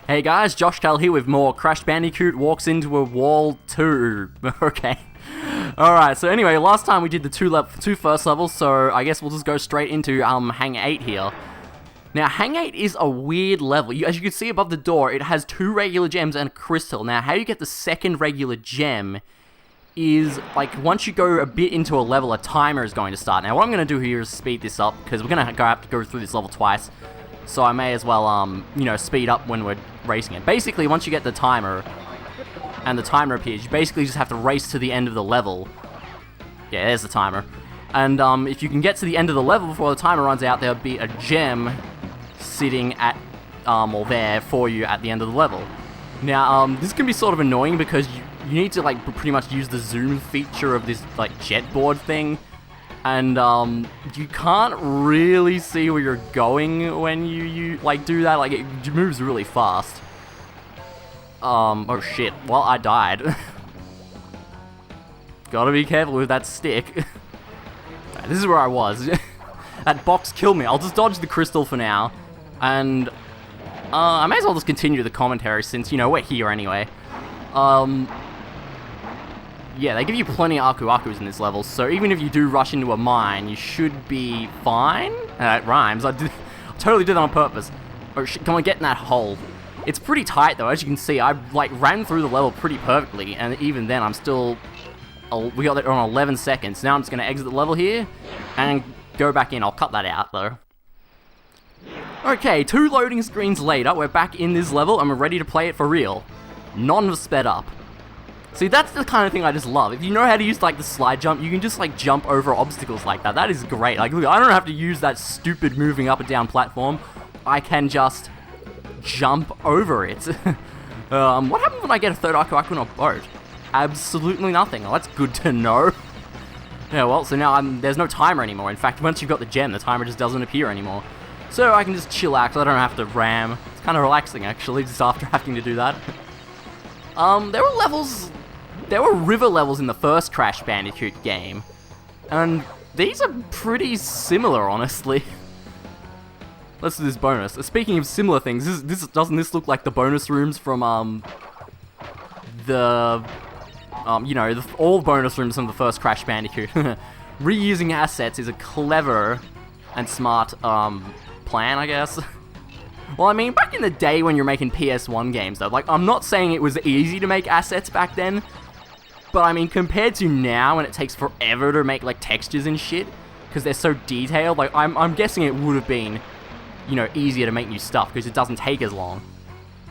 Hey guys, JoshKall here with more Crash Bandicoot walks into a wall 2. Okay. Alright, so anyway, last time we did the two first levels, so I guess we'll just go straight into Hang 8 here. Now, Hang 8 is a weird level. As you can see above the door, it has 2 regular gems and a crystal. Now, how you get the second regular gem is, like, once you go a bit into a level, a timer is going to start. Now, what I'm going to do here is speed this up, because we're going to have to go through this level twice. So I may as well, you know, speed up when we're racing it. Basically, once you get the timer, and the timer appears, you basically just have to race to the end of the level. Yeah, there's the timer. And, if you can get to the end of the level before the timer runs out, there'll be a gem sitting at, or there for you at the end of the level. Now, this can be sort of annoying because you need to, like, pretty much use the zoom feature of this, like, jetboard thing. And, you can't really see where you're going when you like, do that. Like, it moves really fast. Oh shit. Well, I died. Gotta be careful with that stick. This is where I was. That box killed me. I'll just dodge the crystal for now. And, I may as well just continue the commentary since, you know, we're here anyway. Yeah, they give you plenty of Aku-Akus in this level, so even if you do rush into a mine, you should be fine. It rhymes. I totally did that on purpose. Oh shit, come on, get in that hole. It's pretty tight though, as you can see. I, like, ran through the level pretty perfectly, and even then I'm still... we got that on 11 seconds. Now I'm just going to exit the level here, and go back in. I'll cut that out though. Okay, 2 loading screens later, we're back in this level, and we're ready to play it for real. None sped up. See, that's the kind of thing I just love. If you know how to use, like, the slide jump, you can just, like, jump over obstacles like that. That is great. Like, look, I don't have to use that stupid moving up and down platform. I can just jump over it. What happens when I get a third Aku-Aku on a boat? Absolutely nothing. Well, that's good to know. Yeah, well, so now there's no timer anymore. In fact, once you've got the gem, the timer just doesn't appear anymore. So I can just chill out, because I don't have to ram. It's kind of relaxing, actually, just after having to do that. There were river levels in the first Crash Bandicoot game, and these are pretty similar, honestly. Let's do this bonus. Speaking of similar things, doesn't this look like the bonus rooms from, you know, all bonus rooms from the first Crash Bandicoot? Reusing assets is a clever and smart, plan, I guess. Well, I mean, back in the day when you're making PS1 games, though, like, I'm not saying it was easy to make assets back then, but I mean, compared to now, when it takes forever to make, like, textures and shit, because they're so detailed, like, I'm guessing it would have been, you know, easier to make new stuff, because it doesn't take as long.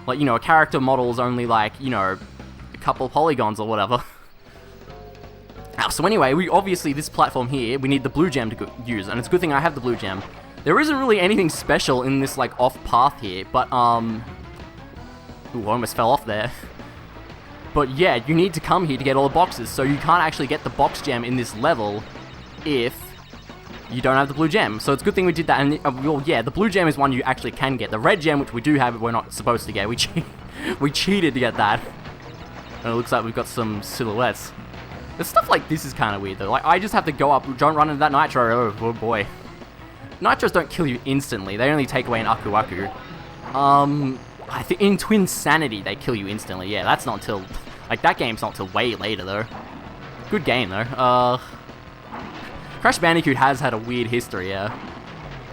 Like, you know, a character model is only, like, you know, a couple polygons or whatever. So anyway, obviously, this platform here, we need the blue gem to use, and it's a good thing I have the blue gem. There isn't really anything special in this, like, off path here, but, ooh, I almost fell off there. But yeah, you need to come here to get all the boxes, so you can't actually get the box gem in this level if you don't have the blue gem. So it's a good thing we did that, and, well, yeah, the blue gem is one you actually can get. The red gem, which we do have, but we're not supposed to get. We cheated to get that. And it looks like we've got some silhouettes. The stuff like this is kind of weird, though. Like, I just have to go up, don't run into that nitro, oh boy. Nitros don't kill you instantly, they only take away an Aku-Aku. I think in Twin Sanity they kill you instantly, yeah, that's not till, like, that game's not till way later, though. Good game, though. Crash Bandicoot has had a weird history, yeah.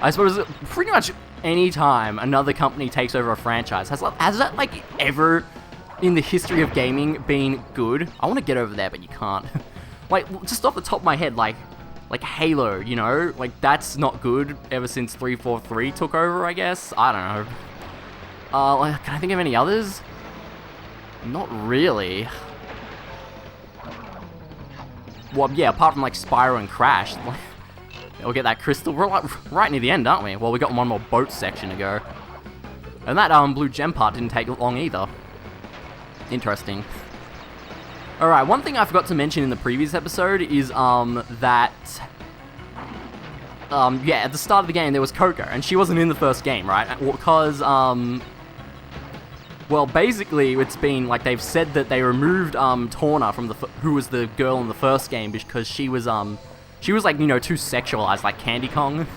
I suppose pretty much any time another company takes over a franchise, has that, like, ever in the history of gaming been good? I want to get over there, but you can't. Like, just off the top of my head, like Halo, you know? Like, that's not good ever since 343 took over, I guess? I don't know. Like, can I think of any others? Not really. Well, yeah, apart from, like, Spyro and Crash. We'll get that crystal. We're, like, right near the end, aren't we? Well, we got one more boat section to go. And that, blue gem part didn't take long either. Interesting. Alright, one thing I forgot to mention in the previous episode is, that... yeah, at the start of the game, there was Coco, and she wasn't in the first game, right? Because, well, basically, it's been, like, they've said that they removed, Torna from who was the girl in the first game, because she was, like, you know, too sexualized, like Candy Kong.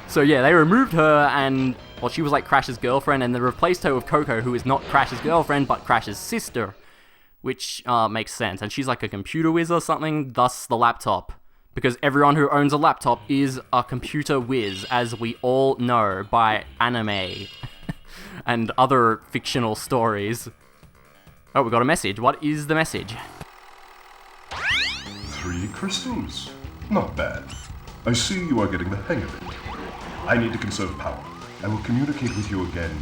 So, yeah, they removed her, and Well, she was like Crash's girlfriend, and they replaced her with Coco, who is not Crash's girlfriend, but Crash's sister. Which makes sense. And she's like a computer whiz or something, thus the laptop. Because everyone who owns a laptop is a computer whiz, as we all know by anime and other fictional stories. Oh, we got a message. What is the message? 3 crystals. Not bad. I see you are getting the hang of it. I need to conserve power. I will communicate with you again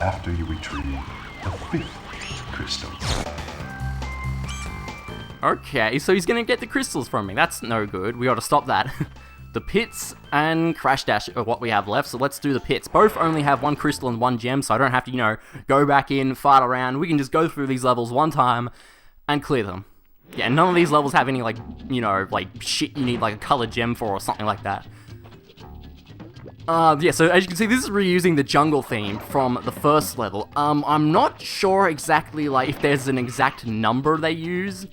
after you retrieve the 5th crystal. Okay, so he's gonna get the crystals from me. That's no good. We gotta stop that. The pits and Crash Dash are what we have left, so let's do the pits. Both only have 1 crystal and 1 gem, so I don't have to, you know, go back in, fart around. We can just go through these levels one time and clear them. Yeah, none of these levels have any, like, you know, like, shit you need, like, a colored gem for or something like that. Yeah, so as you can see, this is reusing the jungle theme from the first level. I'm not sure exactly, like, if there's an exact number they use.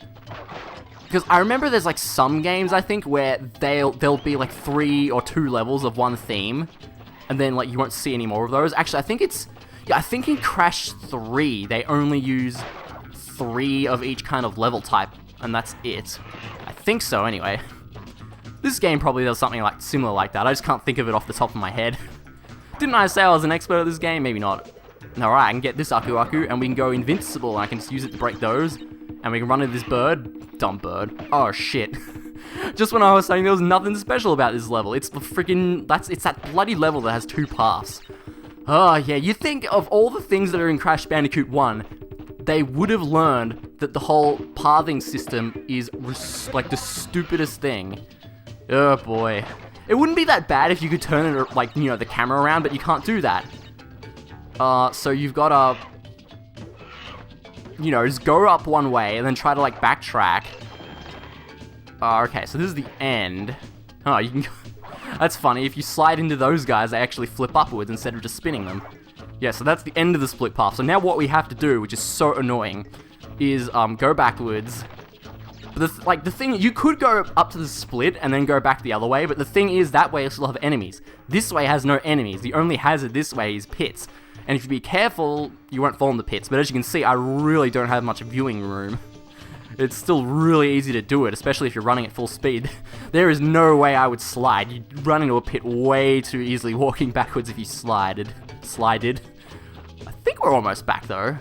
Because I remember there's, like, some games, I think, where there'll be, like, 3 or 2 levels of one theme. And then, like, you won't see any more of those. Actually, I think it's... Yeah, I think in Crash 3, they only use 3 of each kind of level type. And that's it. I think so, anyway. This game probably does something like similar like that. I just can't think of it off the top of my head. Didn't I say I was an expert at this game? Maybe not. Alright, I can get this Aku Aku, and we can go invincible, and I can just use it to break those. And we can run into this bird. Dumb bird. Oh, shit. Just when I was saying there was nothing special about this level. It's the freaking... It's that bloody level that has 2 paths. Oh, yeah, you think of all the things that are in Crash Bandicoot 1, they would have learned that the whole pathing system is, like, the stupidest thing. Oh, boy. It wouldn't be that bad if you could turn it, like, you know, the camera around, but you can't do that. So you've got to, you know, just go up one way and then try to, like, backtrack. Okay, so this is the end. Oh, you can... That's funny. If you slide into those guys, they actually flip upwards instead of just spinning them. Yeah, so that's the end of the split path. So now what we have to do, which is so annoying, is go backwards. But the thing, you could go up to the split and then go back the other way, but the thing is, that way you still have enemies. This way has no enemies. The only hazard this way is pits. And if you be careful, you won't fall in the pits. But as you can see, I really don't have much viewing room. It's still really easy to do it, especially if you're running at full speed. There is no way I would slide. You'd run into a pit way too easily walking backwards if you slided. I think we're almost back, though.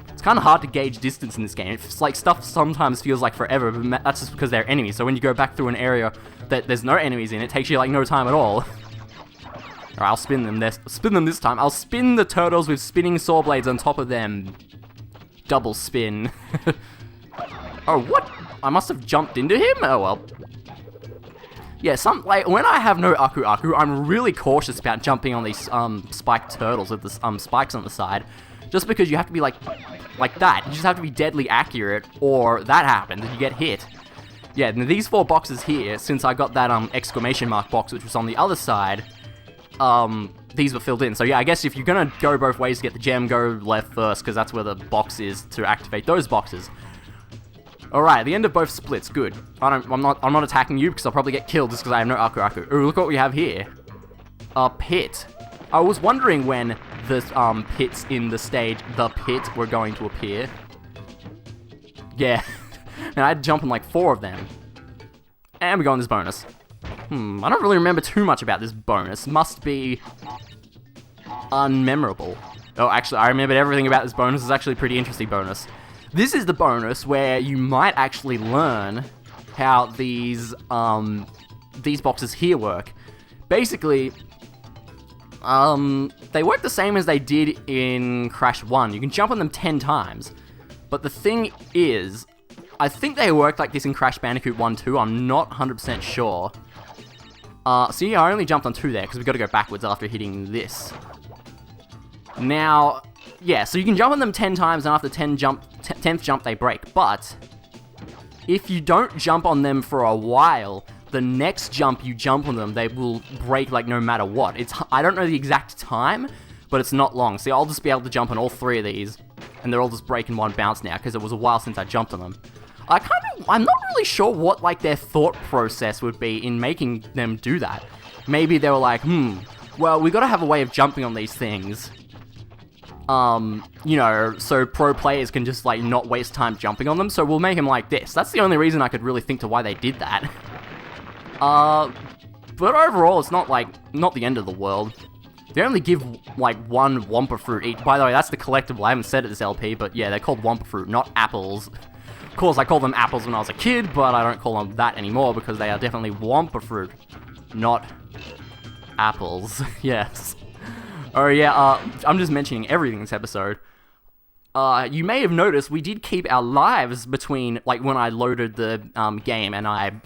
It's kind of hard to gauge distance in this game. It's like stuff sometimes feels like forever, but that's just because they're enemies. So when you go back through an area that there's no enemies in, it takes you like no time at all. Alright, I'll spin them this time. I'll spin the turtles with spinning saw blades on top of them. Double spin. Oh, what? I must have jumped into him? Oh, well. Yeah, like, when I have no Aku Aku, I'm really cautious about jumping on these, spiked turtles with the, spikes on the side. Just because you have to be, like that. You just have to be deadly accurate, or that happens, and you get hit. Yeah, and these 4 boxes here, since I got that, exclamation mark box, which was on the other side, these were filled in. So yeah, I guess if you're gonna go both ways to get the gem, go left first, because that's where the box is to activate those boxes. Alright, the end of both splits, good. I'm not attacking you because I'll probably get killed just because I have no Aku Aku. Ooh, look what we have here. A pit. I was wondering when the pits in the stage, the pit, were going to appear. Yeah. And I had to jump in like 4 of them. And we go on this bonus. I don't really remember too much about this bonus. Must be unmemorable. Oh, actually, I remembered everything about this bonus. It's actually a pretty interesting bonus. This is the bonus where you might actually learn how these boxes here work. Basically, they work the same as they did in Crash 1. You can jump on them 10 times. But the thing is, I think they worked like this in Crash Bandicoot 1 too. I'm not 100% sure. See, I only jumped on 2 there because we've got to go backwards after hitting this. Now, yeah, so you can jump on them 10 times, and after 10th jump, they break. But if you don't jump on them for a while, the next jump you jump on them, they will break like no matter what. I don't know the exact time, but it's not long. See, I'll just be able to jump on all 3 of these, and they're all just breaking one bounce now, because it was a while since I jumped on them. I'm not really sure what, like, their thought process would be in making them do that. Maybe they were like, Well, we gotta have a way of jumping on these things. You know, so pro players can just, like, not waste time jumping on them, so we'll make them like this. That's the only reason I could really think to why they did that. But overall, it's not, like, not the end of the world. They only give, like, one Wumpa Fruit each. By the way, that's the collectible. I haven't said it this LP, but yeah, they're called Wumpa Fruit, not apples. Of course, I called them apples when I was a kid, but I don't call them that anymore because they are definitely Wumpa Fruit, not apples. Yes. Oh yeah, I'm just mentioning everything this episode. You may have noticed we did keep our lives between, like, when I loaded the game and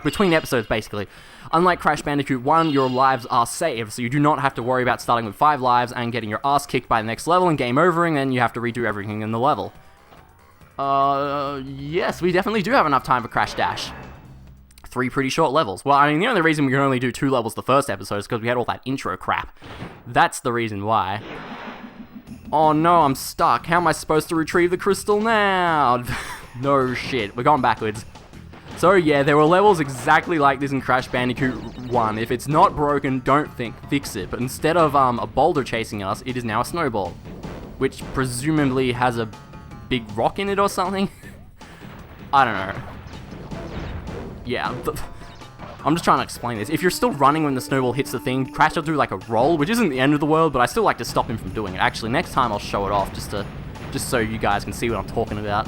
between episodes, basically. Unlike Crash Bandicoot 1, your lives are saved, so you do not have to worry about starting with 5 lives and getting your ass kicked by the next level and game overing, then you have to redo everything in the level. Yes, we definitely do have enough time for Crash Dash. 3 pretty short levels. Well, I mean, the only reason we could only do 2 levels the first episode is because we had all that intro crap. That's the reason why. Oh no, I'm stuck. How am I supposed to retrieve the crystal now? No shit, we're going backwards. So yeah, there were levels exactly like this in Crash Bandicoot 1. If it's not broken, don't fix it. But instead of a boulder chasing us, it is now a snowball. Which presumably has a big rock in it or something? I don't know. Yeah, I'm just trying to explain this. If you're still running when the snowball hits the thing, Crash will do like a roll, which isn't the end of the world, but I still like to stop him from doing it. Actually, next time I'll show it off just so you guys can see what I'm talking about.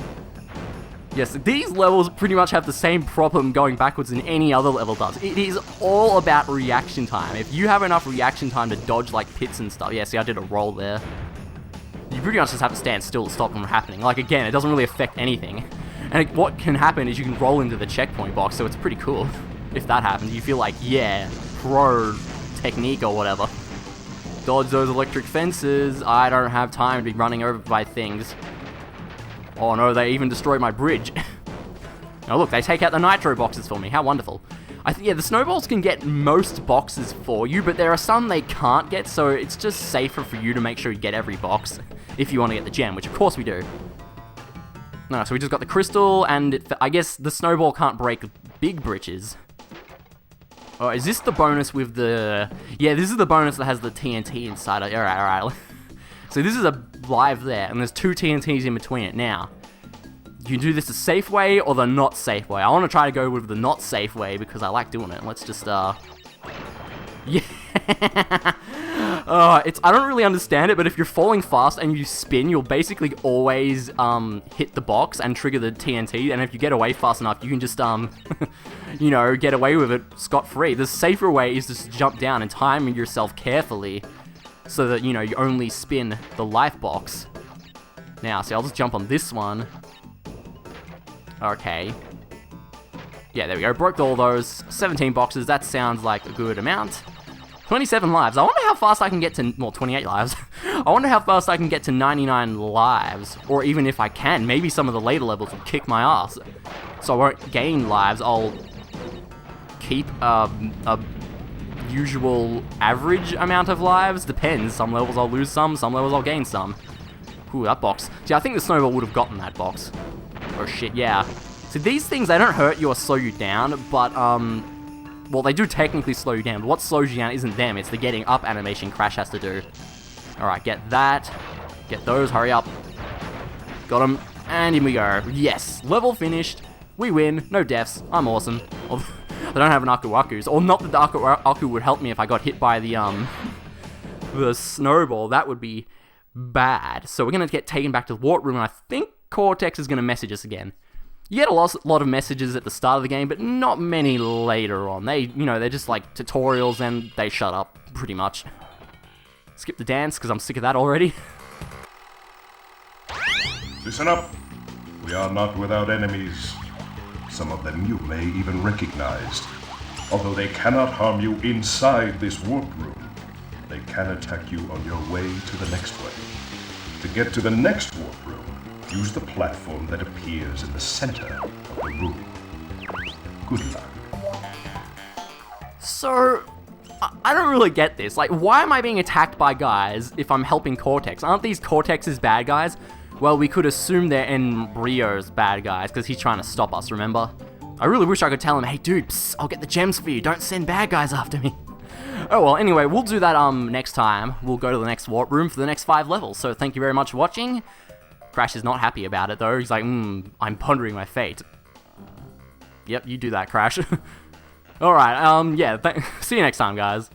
Yes, these levels pretty much have the same problem going backwards than any other level does. It is all about reaction time. If you have enough reaction time to dodge like pits and stuff, yeah, see I did a roll there. You pretty much just have to stand still to stop them from happening. Like again, it doesn't really affect anything. And what can happen is you can roll into the checkpoint box, so it's pretty cool. If that happens, you feel like, yeah, pro technique or whatever. Dodge those electric fences. I don't have time to be running over by things. Oh no, they even destroyed my bridge. Oh look, they take out the nitro boxes for me. How wonderful. Yeah, the snowballs can get most boxes for you, but there are some they can't get, so it's just safer for you to make sure you get every box if you want to get the gem, which of course we do. No, so we just got the crystal, and I guess the snowball can't break big bridges. Oh, is this the bonus with the... Yeah, this is the bonus that has the TNT inside it. Alright. So this is a live there, and there's 2 TNTs in between it. Now, you can do this the safe way or the not safe way. I want to try to go with the not safe way because I like doing it. Let's just, yeah. I don't really understand it, but if you're falling fast and you spin, you'll basically always, hit the box and trigger the TNT, and if you get away fast enough, you can just, you know, get away with it scot-free. The safer way is just jump down and time yourself carefully so that, you know, you only spin the life box. Now, see, I'll just jump on this one. Okay. Yeah, there we go. Broke all those. 17 boxes. That sounds like a good amount. 27 lives. I wonder how fast I can get to... Well, 28 lives. I wonder how fast I can get to 99 lives. Or even if I can. Maybe some of the later levels will kick my ass. So I won't gain lives. I'll keep a usual average amount of lives. Depends. Some levels I'll lose some levels I'll gain some. Ooh, that box. See, I think the snowball would have gotten that box. Oh shit, yeah. So these things, they don't hurt you or slow you down, but, well, they do technically slow you down, but what slows you down isn't them, it's the getting up animation Crash has to do. Alright, get that. Get those, hurry up. Got them, and in we go. Yes, level finished. We win, no deaths, I'm awesome. I don't have an Aku-Akus, or not that the Aku would help me if I got hit by the snowball, that would be bad. So we're gonna get taken back to the warp room, and I think Cortex is gonna message us again. You get a lot of messages at the start of the game, but not many later on. They, you know, they're just like tutorials and they shut up, pretty much. Skip the dance, because I'm sick of that already. Listen up. We are not without enemies. Some of them you may even recognize. Although they cannot harm you inside this warp room, they can attack you on your way to the next one. To get to the next warp room, use the platform that appears in the center of the room. Good luck. So, I don't really get this. Like, why am I being attacked by guys if I'm helping Cortex? Aren't these Cortex's bad guys? Well, we could assume they're Embryo's bad guys, because he's trying to stop us, remember? I really wish I could tell him, hey dude, psst, I'll get the gems for you, don't send bad guys after me. Oh well, anyway, we'll do that next time. We'll go to the next warp room for the next 5 levels. So thank you very much for watching. Crash is not happy about it though. He's like, I'm pondering my fate. Yep, you do that, Crash. Alright, yeah, see you next time, guys.